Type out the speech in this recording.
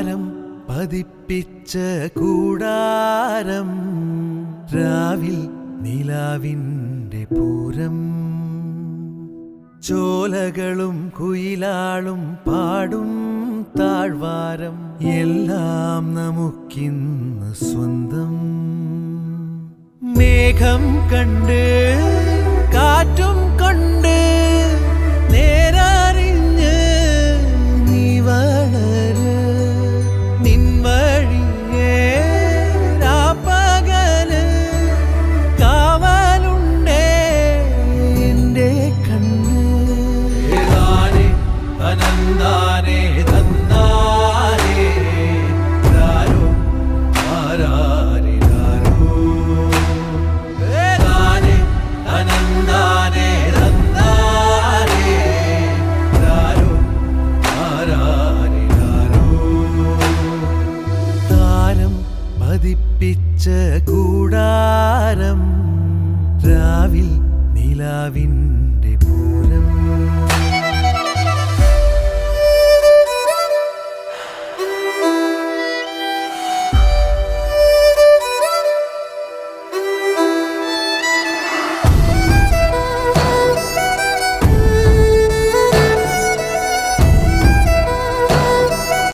താരം പതിപ്പിച്ച കൂടാരം രാവിൽ നിലാവിൻ്റെ പൂരം ചോലകളും കുയിലാളും പാടും താഴ്വാരം എല്ലാം നമുക്കിന്ന് സ്വന്തം മേഘം കണ്ട് കാറ്റും കൊണ്ട് നേരറിഞ്ഞ് നീ വളര് നിൻ വഴിയേ രാപ്പകല് കാവലുണ്ടേ എൻ്റെ കണ്ണ് ഏതാനേ അനന്താനേ തന്നാനേ രാരോ ആരാരേ രാരോ ഏതാനേ അനന്താനേ തന്നാനേ രാരോ ആരാരേ രാരോ താരം പതിപ്പിച്ച കൂടാരം രാവിൽ നിലാവിൻ്റെ പൂരം